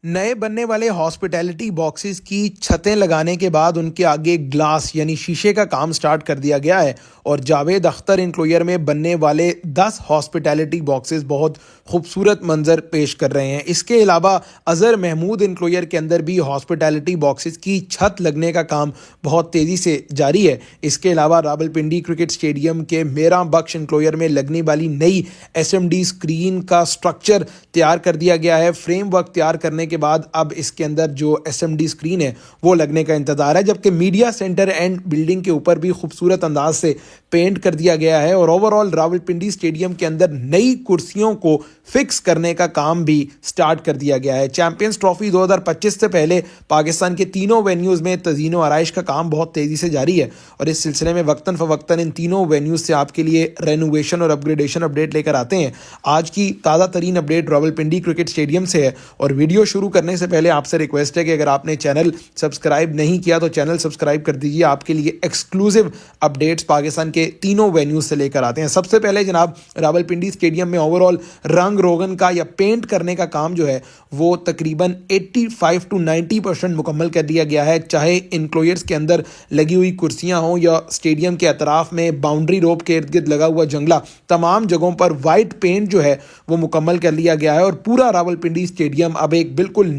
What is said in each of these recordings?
नए बनने वाले हॉस्पिटैलिटी बॉक्सेस की छतें लगाने के बाद उनके आगे ग्लास यानी शीशे का काम स्टार्ट कर दिया गया है और जावेद अख्तर इंक्लोयर में बनने वाले 10 हॉस्पिटैलिटी बॉक्सेस बहुत खूबसूरत मंजर पेश कर रहे हैं। इसके अलावा अज़हर महमूद इंक्लोयर के अंदर भी हॉस्पिटैलिटी बॉक्सेस की छत लगने का काम बहुत तेज़ी से जारी है। इसके अलावा रावलपिंडी क्रिकेट स्टेडियम के मेरा बख्श इंक्लोयर में लगने वाली नई SMD स्क्रीन का स्ट्रक्चर तैयार कर दिया गया है। फ्रेमवर्क तैयार करने के बाद अब इसके अंदर जो SMD स्क्रीन है वो लगने का इंतज़ार है, जबकि मीडिया सेंटर एंड बिल्डिंग के ऊपर भी खूबसूरत अंदाज से पेंट कर दिया गया है और ओवरऑल रावलपिंडी स्टेडियम के अंदर नई कुर्सियों को फिक्स करने का काम भी स्टार्ट कर दिया गया है। चैंपियंस ट्रॉफी 2025 से पहले पाकिस्तान के तीनों वेन्यूज़ में तज़ीनो आराइश का काम बहुत तेज़ी से जारी है और इस सिलसिले में वक्तन फ़वक्तन इन तीनों वेन्यूज़ से आपके लिए रेनोवेशन और अपग्रेडेशन अपडेट लेकर आते हैं। आज की ताज़ा तरीन अपडेट रावलपिंडी क्रिकेट स्टेडियम से है और वीडियो शुरू करने से पहले आपसे रिक्वेस्ट है कि अगर आपने चैनल सब्सक्राइब नहीं किया तो चैनल सब्सक्राइब कर दीजिए। आपके लिए एक्सक्लूसिव अपडेट्स पाकिस्तान के तीनों वेन्यूज से लेकर आते हैं। सबसे पहले जनाब रावलपिंडी स्टेडियम में ओवरऑल रंग रोगन का या पेंट करने का काम जो है वो तकरीबन 85 to 90% मुकम्मल कर दिया गया है। चाहे इंक्लोयर्स के अंदर लगी हुई कुर्सियां हों या स्टेडियम के अतराफ में बाउंड्री रोप के इर्द गिर्द लगा हुआ जंगला, तमाम जगहों पर वाइट पेंट जो है वो मुकम्मल कर लिया गया है और पूरा रावलपिंडी स्टेडियम अब एक बिल्कुल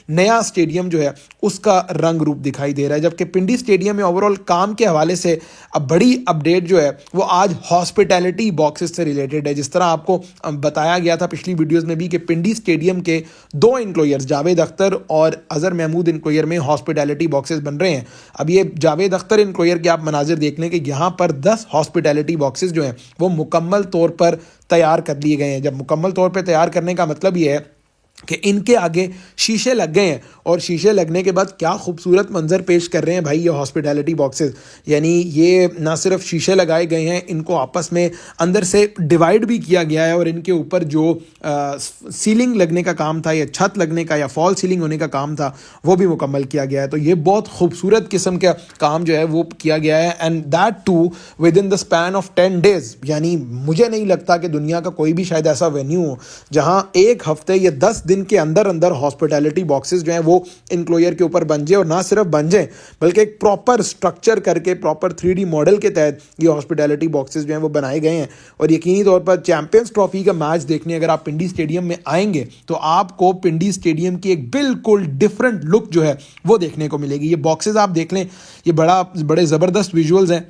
नया स्टेडियम जो है उसका रंग रूप दिखाई दे रहा है। जबकि पिंडी स्टेडियम में ओवरऑल काम के हवाले से अब बड़ी अपडेट जो है वो आज हॉस्पिटैलिटी बॉक्सेस से रिलेटेड है। जिस तरह आपको बताया गया था पिछली वीडियोस में भी कि पिंडी स्टेडियम के दो इंक्लोयर्स जावेद अख्तर और अज़हर महमूद इंक्लोयर में हॉस्पिटैलिटी बॉक्सेस बन रहे हैं। अब ये जावेद अख्तर इंक्लोयर के आप मनाजिर देख लें कि यहाँ पर 10 हॉस्पिटैलिटी बॉक्सेस जो हैं वो मुकम्मल तौर पर तैयार कर लिए गए हैं। जब मुकम्मल तौर पर तैयार करने का मतलब ये है कि इनके आगे शीशे लग गए हैं और शीशे लगने के बाद क्या खूबसूरत मंजर पेश कर रहे हैं भाई ये हॉस्पिटैलिटी बॉक्सेस। यानी ये ना सिर्फ शीशे लगाए गए हैं, इनको आपस में अंदर से डिवाइड भी किया गया है और इनके ऊपर जो सीलिंग लगने का काम था या छत लगने का या फॉल सीलिंग होने का काम था वो भी मुकम्मल किया गया है। तो ये बहुत खूबसूरत किस्म का काम जो है वो किया गया है and that too within the span of 10 days। यानी मुझे नहीं लगता कि दुनिया का कोई भी शायद ऐसा वेन्यू हो जहाँ एक हफ्ते या 10 दिन के अंदर अंदर हॉस्पिटैलिटी बॉक्सेस जो हैं वो इंक्लोयर के ऊपर बन जाए और ना सिर्फ बन जाए बल्कि एक प्रॉपर स्ट्रक्चर करके प्रॉपर 3D मॉडल के तहत ये हॉस्पिटैलिटी बॉक्सेस जो हैं वो बनाए गए हैं। और यकीनी तौर पर चैंपियंस ट्रॉफी का मैच देखने अगर आप पिंडी स्टेडियम में आएंगे तो आपको पिंडी स्टेडियम की एक बिल्कुल डिफरेंट लुक जो है वो देखने को मिलेगी। ये बॉक्सेस आप देख लें, ये बड़े ज़बरदस्त विजुअल्स हैं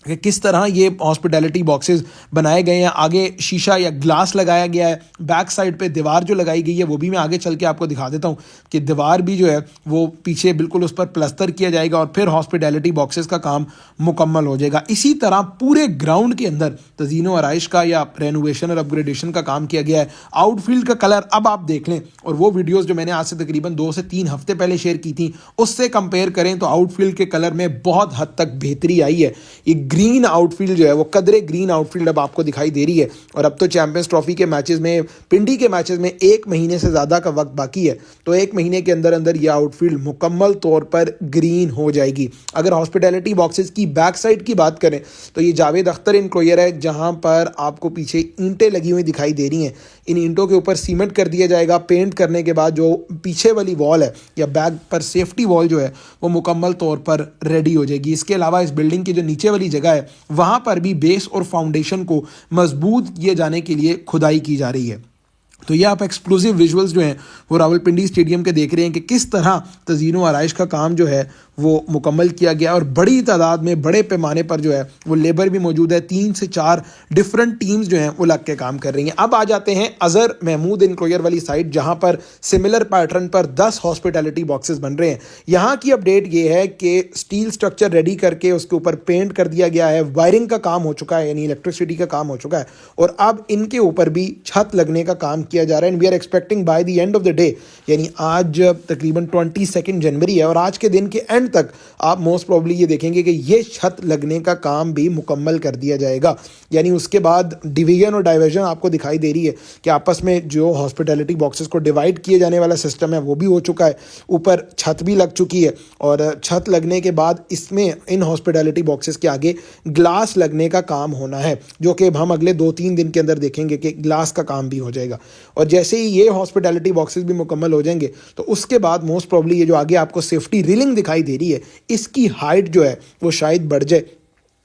कि किस तरह ये हॉस्पिटैलिटी बॉक्सेस बनाए गए हैं। आगे शीशा या ग्लास लगाया गया है, बैक साइड पे दीवार जो लगाई गई है वो भी मैं आगे चल के आपको दिखा देता हूँ कि दीवार भी जो है वो पीछे बिल्कुल उस पर प्लस्तर किया जाएगा और फिर हॉस्पिटैलिटी बॉक्सेस का काम मुकम्मल हो जाएगा। इसी तरह पूरे ग्राउंड के अंदर तज़ीनो आराइश का या रेनोवेशन और अपग्रेडेशन का काम किया गया है। आउटफील्ड का कलर अब आप देख लें और वो वीडियोज़ जो मैंने आज से तकरीबन 2 से 3 हफ्ते पहले शेयर की थी उससे कंपेयर करें तो आउटफील्ड के कलर में बहुत हद तक बेहतरी आई है। ये ग्रीन आउटफील्ड जो है वो कदरे ग्रीन आउटफील्ड अब आपको दिखाई दे रही है और अब तो चैंपियंस ट्रॉफी के मैचेस में, पिंडी के मैचेस में 1 महीने से ज़्यादा का वक्त बाकी है तो 1 महीने के अंदर अंदर ये आउटफील्ड मुकम्मल तौर पर ग्रीन हो जाएगी। अगर हॉस्पिटैलिटी बॉक्सेस की बैक साइड की बात करें तो ये जावेद अख्तर इंक्लोयर है जहां पर आपको पीछे ईंटें लगी हुई दिखाई दे रही हैं। इन ईंटों के ऊपर सीमेंट कर दिया जाएगा। पेंट करने के बाद जो पीछे वाली वॉल है या बैक पर सेफ्टी वॉल जो है वो मुकम्मल तौर पर रेडी हो जाएगी। इसके अलावा इस बिल्डिंग की जो नीचे वाली जगह है वहां पर भी बेस और फाउंडेशन को मजबूत किए जाने के लिए खुदाई की जा रही है। तो ये आप एक्सक्लूसिव विजुअल्स जो हैं वो रावलपिंडी स्टेडियम के देख रहे हैं कि किस तरह तज़ीनो आराइश का काम जो है वो मुकम्मल किया गया और बड़ी तादाद में बड़े पैमाने पर जो है वो लेबर भी मौजूद है। 3 से 4 डिफरेंट टीम्स जो हैं वो लग के काम कर रही हैं। अब आ जाते हैं अज़हर महमूद इंक्लोयर वाली साइड जहां पर सिमिलर पैटर्न पर 10 हॉस्पिटैलिटी बॉक्सेस बन रहे हैं। यहाँ की अपडेट ये है कि स्टील स्ट्रक्चर रेडी करके उसके ऊपर पेंट कर दिया गया है, वायरिंग का काम हो चुका है यानी इलेक्ट्रिसिटी का काम हो चुका है और अब इनके ऊपर भी छत लगने का काम किया जा रहा है and we are expecting by the end of the day, यानी आज तकरीबन 22 जनवरी है और आज के दिन के एंड तक आप मोस्ट प्रॉब्ली ये देखेंगे कि ये छत लगने का काम भी मुकम्मल कर दिया जाएगा। यानी उसके बाद डिवीजन और डाइवर्जन आपको दिखाई दे रही है कि आपस में जो हॉस्पिटैलिटी बॉक्सेस को डिवाइड किए जाने वाला सिस्टम है वो भी हो चुका है, ऊपर छत भी लग चुकी है और छत लगने के बाद इसमें इन हॉस्पिटैलिटी बॉक्सेस के आगे ग्लास लगने का काम होना है, जो कि हम अगले 2-3 दिन के अंदर देखेंगे कि ग्लास का काम भी हो जाएगा। और जैसे ही ये हॉस्पिटैलिटी बॉक्सेस भी मुकम्मल हो जाएंगे तो उसके बाद मोस्ट प्रॉब्ली ये जो आगे आपको सेफ्टी रेलिंग दिखाई दे रही है इसकी हाइट जो है वो शायद बढ़ जाए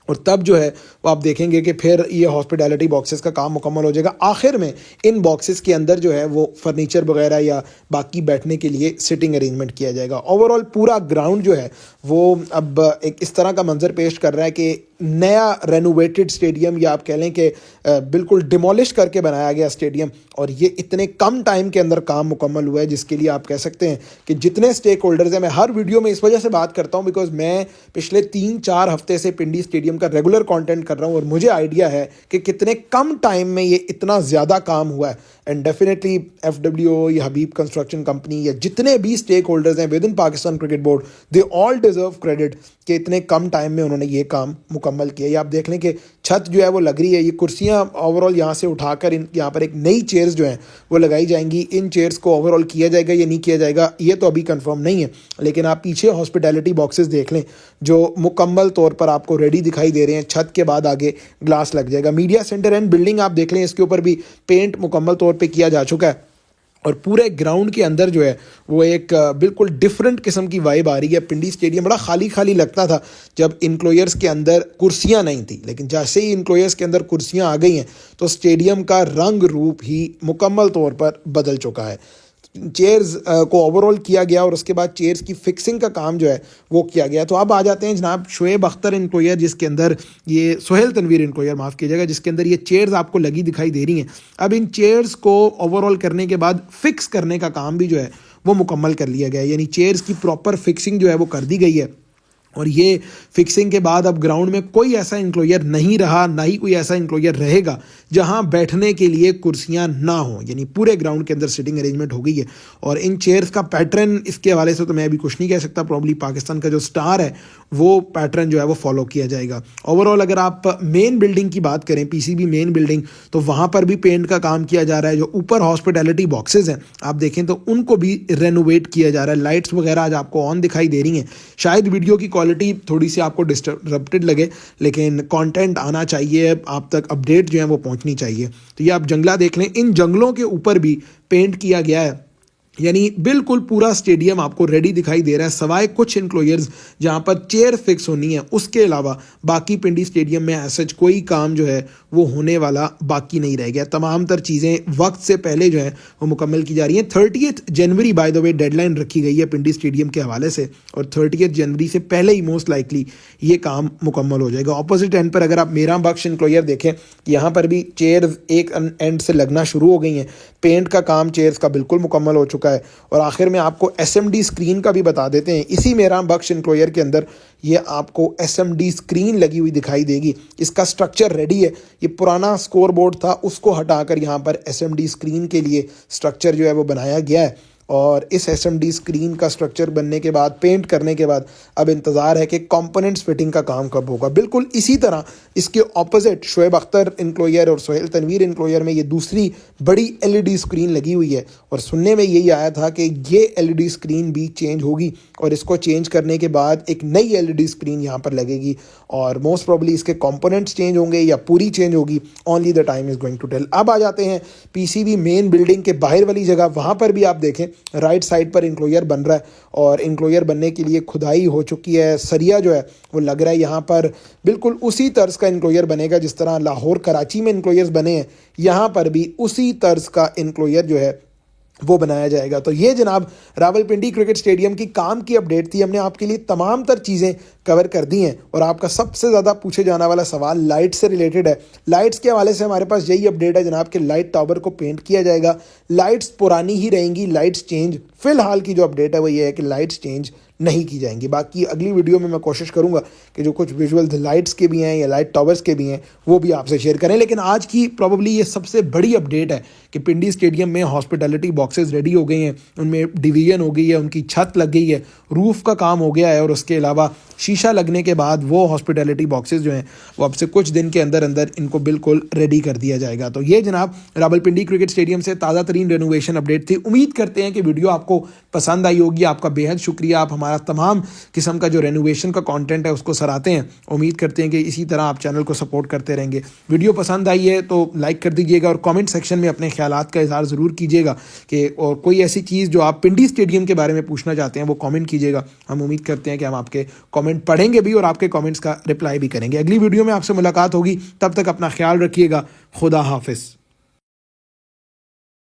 और तब जो है वो आप देखेंगे कि फिर ये हॉस्पिटैलिटी बॉक्सेस का काम मुकम्मल हो जाएगा। आखिर में इन बॉक्सेस के अंदर जो है वो फर्नीचर वगैरह या बाकी बैठने के लिए सिटिंग अरेंजमेंट किया जाएगा। ओवरऑल पूरा ग्राउंड जो है वो अब एक इस तरह का मंजर पेश कर रहा है कि नया रेनोवेटेड स्टेडियम या आप कह लें कि बिल्कुल डिमोलिश करके बनाया गया स्टेडियम, और ये इतने कम टाइम के अंदर काम मुकम्मल हुआ है जिसके लिए आप कह सकते हैं कि जितने स्टेक होल्डर्स हैं, मैं हर वीडियो में इस वजह से बात करता हूं बिकॉज मैं पिछले 3-4 हफ्ते से पिंडी स्टेडियम का रेगुलर कंटेंट कर रहा हूं और मुझे आइडिया है कि कितने कम टाइम में ये इतना ज़्यादा काम हुआ है। एंड डेफिनेटली FWO या हबीब कंस्ट्रक्शन कंपनी या जितने भी स्टेक होल्डर्स हैं with in Pakistan cricket board, they all deserve credit कि इतने कम टाइम में उन्होंने ये काम मुकम्मल किया। ये आप देख लें कि छत जो है वो लग रही है, ये कुर्सियाँ ओवरऑल यहाँ से उठाकर यहाँ पर एक नई चेयर्स जो हैं वो लगाई जाएंगी। इन चेयर्स को ओवरऑल किया जाएगा या नहीं किया जाएगा ये तो अभी कंफर्म नहीं है, लेकिन आप पीछे हॉस्पिटैलिटी बॉक्सेस देख लें जो मुकम्मल तौर पर आपको रेडी दिखाई दे रहे हैं। छत के बाद आगे ग्लास लग जाएगा। मीडिया सेंटर एंड बिल्डिंग आप देख लें, इसके ऊपर भी पेंट मुकम्मल तौर पे किया जा चुका है और पूरे ग्राउंड के अंदर जो है वो एक बिल्कुल डिफरेंट किस्म की वाइब आ रही है। पिंडी स्टेडियम बड़ा खाली खाली लगता था जब इनक्लोयर्स के अंदर कुर्सियां नहीं थी, लेकिन जैसे ही इनक्लोयर्स के अंदर कुर्सियां आ गई हैं तो स्टेडियम का रंग रूप ही मुकम्मल तौर पर बदल चुका है। चेयर्स को ओवरऑल किया गया और उसके बाद चेयर्स की फिक्सिंग का काम जो है वो किया गया। तो अब आ जाते हैं जनाब शुएब अख्तर इनक्लोयर, जिसके अंदर ये सोहेल तनवीर इनक्लोयर माफ़ कीजिएगा, जिसके अंदर ये चेयर्स आपको लगी दिखाई दे रही हैं। अब इन चेयर्स को ओवरऑल करने के बाद फिक्स करने का काम भी जो है वो मुकम्मल कर लिया गया है, यानी चेयर्स की प्रॉपर फिक्सिंग जो है वो कर दी गई है। और ये फिक्सिंग के बाद अब ग्राउंड में कोई ऐसा इंक्लोयर नहीं रहा, ना ही कोई ऐसा इंक्लोयर रहेगा जहां बैठने के लिए कुर्सियां ना हो, यानी पूरे ग्राउंड के अंदर सिटिंग अरेंजमेंट हो गई है। और इन चेयर्स का पैटर्न इसके हवाले से तो मैं अभी कुछ नहीं कह सकता, प्रॉब्ली पाकिस्तान का जो स्टार है वो पैटर्न जो है वो फॉलो किया जाएगा। ओवरऑल अगर आप मेन बिल्डिंग की बात करें, PCB मेन बिल्डिंग, तो वहाँ पर भी पेंट का काम किया जा रहा है। जो ऊपर हॉस्पिटैलिटी बॉक्सेज हैं आप देखें तो उनको भी रेनोवेट किया जा रहा है। लाइट्स वगैरह आज आपको ऑन दिखाई दे रही हैं। शायद वीडियो की क्वालिटी थोड़ी सी आपको डिस्टर्बटेड लगे, लेकिन कंटेंट आना चाहिए, आप तक अपडेट जो है वो पहुंचनी चाहिए। तो ये आप जंगला देख लें, इन जंगलों के ऊपर भी पेंट किया गया है, यानी बिल्कुल पूरा स्टेडियम आपको रेडी दिखाई दे रहा है। सवाए कुछ इनक्लोयर्स जहां पर चेयर फिक्स होनी है, उसके अलावा बाकी पिंडी स्टेडियम में ऐसा कोई काम जो है वो होने वाला बाकी नहीं रह गया। तमाम तर चीज़ें वक्त से पहले जो है वो मुकम्मल की जा रही हैं। 30 जनवरी बाय द वे डेडलाइन रखी गई है पिंडी स्टेडियम के हवाले से, और 30 जनवरी से पहले ही मोस्ट लाइकली ये काम मुकम्मल हो जाएगा। अपोजिट एंड पर अगर आप मेरा बख्श इनक्लोयर देखें, यहाँ पर भी चेयर एक एंड से लगना शुरू हो गई हैं। पेंट का काम चेयर्स का बिल्कुल मुकम्मल हो चुका है। और आखिर में आपको SMD स्क्रीन का भी बता देते हैं। इसी मेरा बख्श इनक्लोयर के अंदर ये आपको SMD स्क्रीन लगी हुई दिखाई देगी। इसका स्ट्रक्चर रेडी है। ये पुराना स्कोर बोर्ड था, उसको हटाकर यहाँ पर SMD स्क्रीन के लिए स्ट्रक्चर जो है वो बनाया गया है। और इस SMD स्क्रीन का स्ट्रक्चर बनने के बाद, पेंट करने के बाद, अब इंतज़ार है कि कंपोनेंट्स फिटिंग का काम कब होगा। बिल्कुल इसी तरह इसके ऑपोजिट शुएब अख्तर इनक्लोयर और सोहेल तनवीर इनक्लोयर में ये दूसरी बड़ी LED स्क्रीन लगी हुई है, और सुनने में यही आया था कि ये LED स्क्रीन भी चेंज होगी और इसको चेंज करने के बाद एक नई LED स्क्रीन यहाँ पर लगेगी और मोस्ट प्रॉब्ली इसके कंपोनेंट्स चेंज होंगे या पूरी चेंज होगी। Only the time is going to tell. अब आ जाते हैं PCB मेन बिल्डिंग के बाहर वाली जगह। वहाँ पर भी आप देखें राइट साइड पर इंक्लोयर बन रहा है और इंक्लोयर बनने के लिए खुदाई हो चुकी है। सरिया जो है वो लग रहा है यहाँ पर बिल्कुल उसी तर्ज का इंक्लोयर बनेगा जिस तरह लाहौर कराची में इंक्लोयर्स बने हैं, यहाँ पर भी उसी तर्ज का इंक्लोयर जो है वो बनाया जाएगा। तो ये जनाब रावलपिंडी क्रिकेट स्टेडियम की काम की अपडेट थी। हमने आपके लिए तमाम तर चीज़ें कवर कर दी हैं और आपका सबसे ज़्यादा पूछे जाने वाला सवाल लाइट से रिलेटेड है। लाइट्स के हवाले से हमारे पास यही अपडेट है जनाब कि लाइट टावर को पेंट किया जाएगा। लाइट्स पुरानी ही रहेंगी, लाइट्स चेंज फिलहाल की जो अपडेट है वो ये है कि लाइट्स चेंज नहीं की जाएंगी। बाकी अगली वीडियो में मैं कोशिश करूंगा कि जो कुछ विजुअल लाइट्स के भी हैं या लाइट टावर्स के भी हैं वो भी आपसे शेयर करें। लेकिन आज की प्रॉब्ली ये सबसे बड़ी अपडेट है कि पिंडी स्टेडियम में हॉस्पिटैलिटी बॉक्सेस रेडी हो गई हैं, उनमें डिवीजन हो गई है, उनकी छत लग गई है, रूफ का काम हो गया है और उसके अलावा शीशा लगने के बाद वो हॉस्पिटैलिटी बॉक्सेस जो हैं वो अब से कुछ दिन के अंदर अंदर इनको बिल्कुल रेडी कर दिया जाएगा। तो ये जनाब रावलपिंडी क्रिकेट स्टेडियम से ताज़ा तरीन रेनोवेशन अपडेट थी। उम्मीद करते हैं कि वीडियो आपको पसंद आई होगी। आपका बेहद शुक्रिया, आप हमारा तमाम किस्म का जो रेनोवेशन का कंटेंट है उसको सराहते हैं। उम्मीद करते हैं कि इसी तरह आप चैनल को सपोर्ट करते रहेंगे। वीडियो पसंद आई है तो लाइक कर दीजिएगा और कमेंट सेक्शन में अपने ख्यालात का इजहार ज़रूर कीजिएगा कि और कोई ऐसी चीज़ जो आप पिंडी स्टेडियम के बारे में पूछना चाहते हैं वो कमेंट कीजिएगा। हम उम्मीद करते हैं कि हम आपके कमेंट पढ़ेंगे भी और आपके कमेंट्स का रिप्लाई भी करेंगे। अगली वीडियो में आपसे मुलाकात होगी, तब तक अपना ख्याल रखिएगा। खुदा हाफिज़।